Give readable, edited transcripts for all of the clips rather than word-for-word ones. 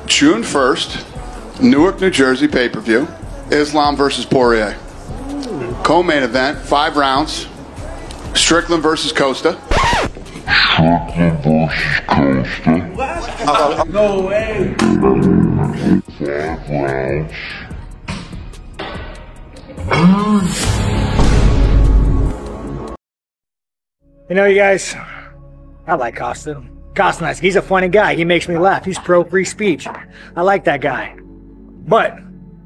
June 1st, Newark, New Jersey pay-per-view. Islam versus Poirier. Co-main event, 5 rounds. Strickland versus Costa. Strickland versus Costa. No way. 5 rounds. You know, you guys, I like Costa. Costa's, he's a funny guy. He makes me laugh. He's pro-free speech. I like that guy. But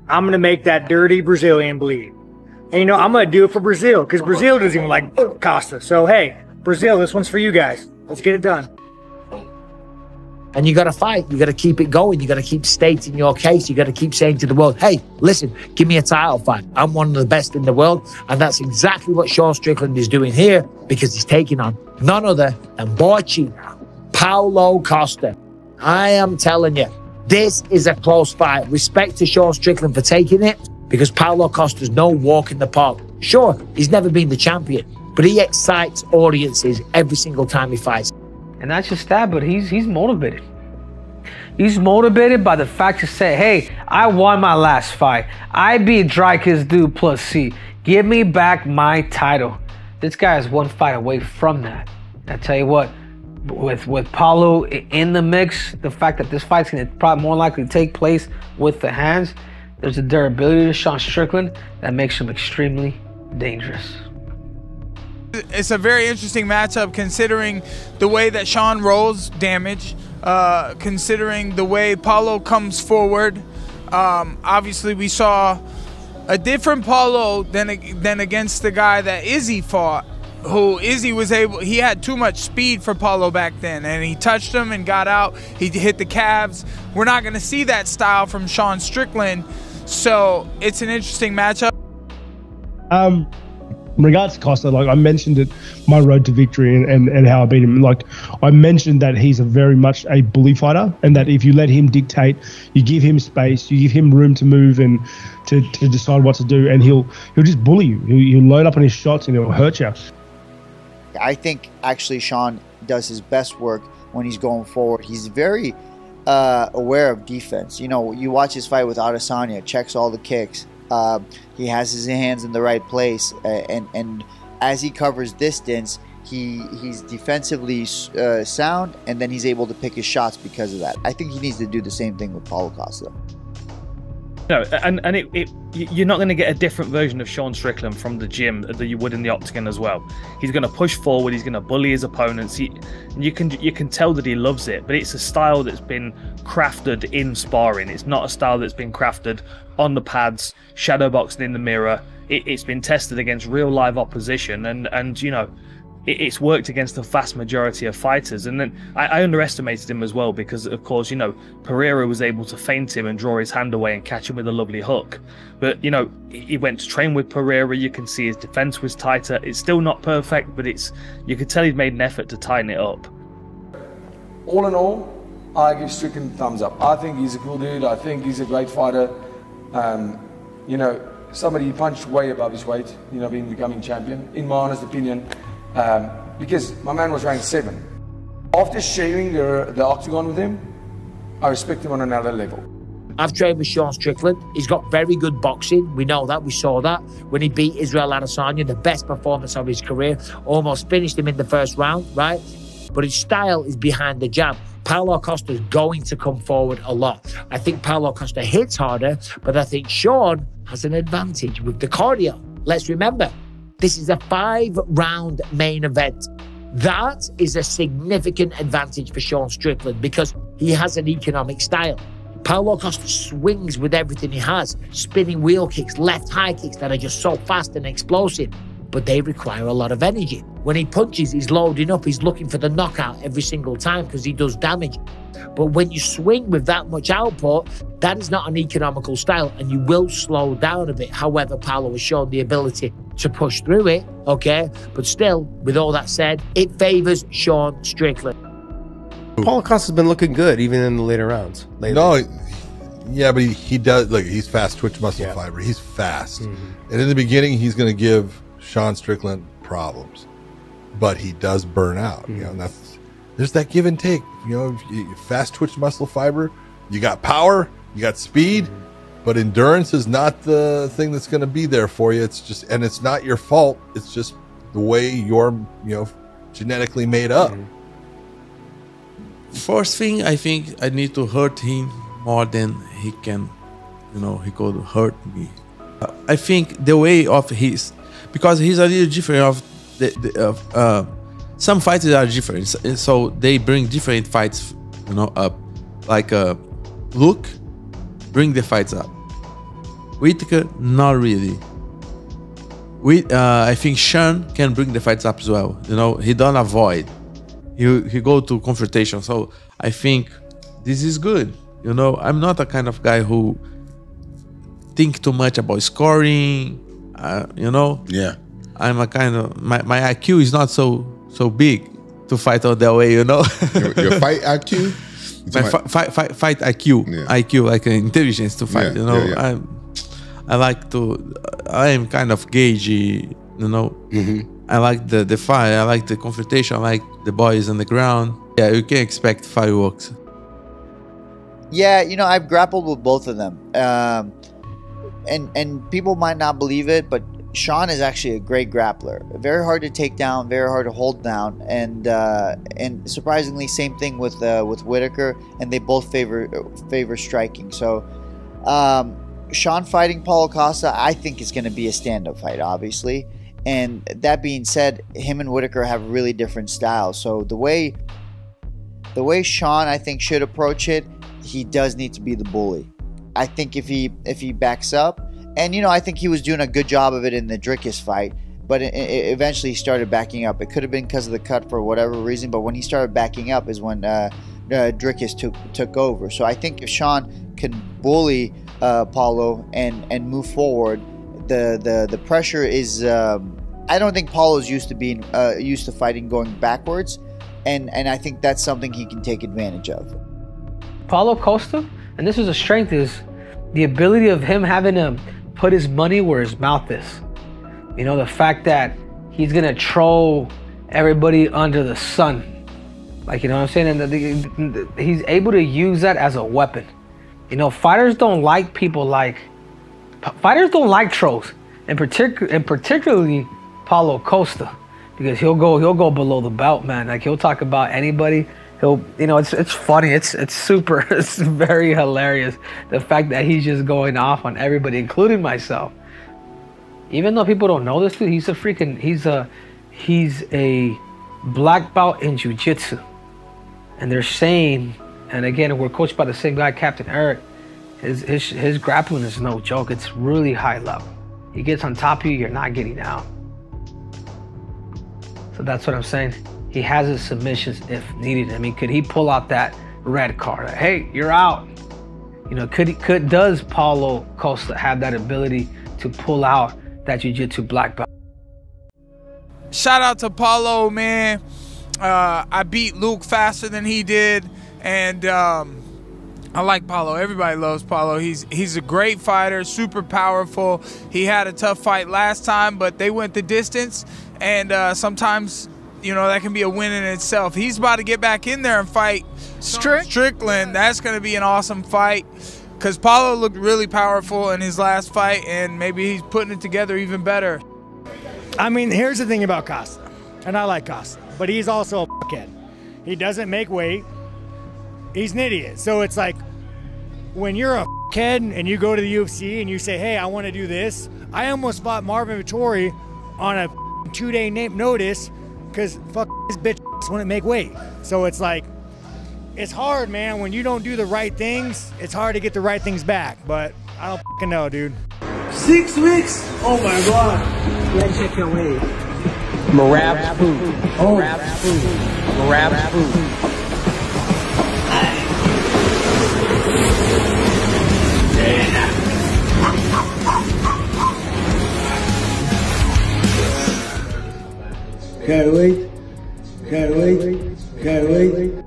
I'm going to make that dirty Brazilian bleed. And you know, I'm going to do it for Brazil, because Brazil doesn't even like Costa. So, hey, Brazil, this one's for you guys. Let's get it done. And you got to fight. You got to keep it going. You got to keep stating your case. You got to keep saying to the world, hey, listen, give me a title fight. I'm one of the best in the world. And that's exactly what Sean Strickland is doing here, because he's taking on none other than Paulo Costa. I am telling you, this is a close fight. Respect to Sean Strickland for taking it, because Paulo Costa's no walk in the park. Sure, he's never been the champion, but he excites audiences every single time he fights. And not just that, but he's motivated. He's motivated by the fact to say, hey, I won my last fight. I beat Dricus Du Plessis. Give me back my title. This guy is one fight away from that. I tell you what, with Paulo in the mix, the fact that this fight's going to probably more likely take place with the hands, there's a durability to Sean Strickland that makes him extremely dangerous. It's a very interesting matchup considering the way that Sean rolls damage, considering the way Paulo comes forward. Obviously, we saw a different Paulo than against the guy that Izzy fought, who Izzy was able, he had too much speed for Paulo back then, and he touched him and got out. He hit the calves. We're not going to see that style from Sean Strickland, so it's an interesting matchup. In regards to Costa, like I mentioned it, my road to victory and how I beat him, like I mentioned that he's a very much a bully fighter, and that if you let him dictate, you give him space, you give him room to move and to decide what to do, and he'll just bully you. He'll load up on his shots and he'll hurt you. I think actually Sean does his best work when he's going forward. He's very aware of defense. You know, you watch his fight with Adesanya, checks all the kicks. He has his hands in the right place, and as he covers distance, he's defensively sound, and then he's able to pick his shots because of that. I think he needs to do the same thing with Paulo Costa. No, you're not going to get a different version of Sean Strickland from the gym that you would in the octagon as well. He's going to push forward. He's going to bully his opponents. You can tell that he loves it, but it's a style that's been crafted in sparring. It's not a style that's been crafted on the pads, shadow boxing in the mirror. It's been tested against real live opposition, and you know, it's worked against the vast majority of fighters. And then I underestimated him as well, because of course, you know, Pereira was able to feint him and draw his hand away and catch him with a lovely hook. But you know, he went to train with Pereira. You can see his defense was tighter. It's still not perfect, but you could tell he'd made an effort to tighten it up. All in all, I give Strickland a thumbs up. I think he's a cool dude. I think he's a great fighter. You know, somebody who punched way above his weight, you know, becoming champion, in my honest opinion. Because my man was ranked 7. After sharing the octagon with him, I respect him on another level. I've trained with Sean Strickland. He's got very good boxing. We know that. We saw that when he beat Israel Adesanya, the best performance of his career. Almost finished him in the first round, right? But his style is behind the jab. Paulo Costa is going to come forward a lot. I think Paulo Costa hits harder, but I think Sean has an advantage with the cardio. Let's remember, this is a 5-round main event. That is a significant advantage for Sean Strickland because he has an economic style. Paulo Costa swings with everything he has. Spinning wheel kicks, left high kicks that are just so fast and explosive, but they require a lot of energy. When he punches, he's loading up. He's looking for the knockout every single time because he does damage. But when you swing with that much output, that is not an economical style, and you will slow down a bit. However, Paulo has shown the ability to push through it, okay? But still, with all that said, it favors Sean Strickland. Paulo Costa's been looking good, even in the later rounds. No, yeah, but he does, like, he's fast twitch muscle fiber. He's fast. And in the beginning, he's going to give Sean Strickland problems. But he does burn out. You know, and there's that give and take fast twitch muscle fiber. You got power, you got speed, but endurance is not the thing that's going to be there for you. And it's not your fault. It's just the way you're, genetically made up. First thing, I think I need to hurt him more than he can, he could hurt me. I think the way of his, because he's a little different some fighters are different, so they bring different fights, up. Like Luke, bring the fights up. Whittaker, not really. I think Sean can bring the fights up as well. He don't avoid. He go to confrontation. So I think this is good. I'm not a kind of guy who think too much about scoring. Yeah. I'm a kind of my IQ is not so big to fight out that way. Your fight IQ. My fight IQ. Yeah. IQ, like intelligence to fight. Yeah. I am kind of gagey. I like the fight. I like the confrontation. I like the boys on the ground. Yeah, you can expect fireworks. Yeah, I've grappled with both of them. And people might not believe it, but Sean is actually a great grappler. Very hard to take down, very hard to hold down, and surprisingly, same thing with Whittaker, and they both favor striking. So, Sean fighting Paulo Costa, I think is going to be a stand-up fight, obviously. And that being said, him and Whittaker have really different styles. So the way Sean, I think, should approach it, he does need to be the bully. I think if he backs up, and I think he was doing a good job of it in the Dricus fight, but eventually he started backing up. It could have been because of the cut for whatever reason, but when he started backing up is when Dricus took over. So I think if Sean can bully Paulo and move forward, the pressure is. I don't think Paulo's used to fighting going backwards, and I think that's something he can take advantage of. Paulo Costa, and this is a strength, is the ability of him having to put his money where his mouth is. The fact that he's gonna troll everybody under the sun, what I'm saying, and he's able to use that as a weapon. Fighters don't like trolls, and particularly Paulo Costa, because he'll go below the belt, man. Like, he'll talk about anybody. It's funny. It's super. It's very hilarious. The fact that he's just going off on everybody, including myself. Even though people don't know this dude, he's a black belt in jiu-jitsu. And they're saying, and again, we're coached by the same guy, Captain Eric. His grappling is no joke. It's really high level. He gets on top of you, you're not getting out. So that's what I'm saying. He has his submissions if needed. I mean, could he pull out that red card? Hey, you're out. Does Paulo Costa have that ability to pull out that jiu-jitsu black belt? Shout out to Paulo, man. I beat Luke faster than he did, and I like Paulo. Everybody loves Paulo. He's a great fighter, super powerful. He had a tough fight last time, but they went the distance, and sometimes that can be a win in itself. He's about to get back in there and fight Strickland. That's going to be an awesome fight, because Paulo looked really powerful in his last fight, and maybe he's putting it together even better. I mean, here's the thing about Costa, and I like Costa, but he's also a fuckhead. He doesn't make weight. He's an idiot. So it's like, when you're a fuckhead and you go to the UFC and you say, hey, I want to do this. I almost fought Marvin Vettori on a 2-day notice because fuck this bitch wouldn't make weight. So it's like, it's hard, man. When you don't do the right things, it's hard to get the right things back. But I don't fucking know, dude. 6 weeks? Oh my god. Yeah, check your weight. Marab food. Oh. Marab food. Marab food. Can't wait. Can't wait. Can't wait.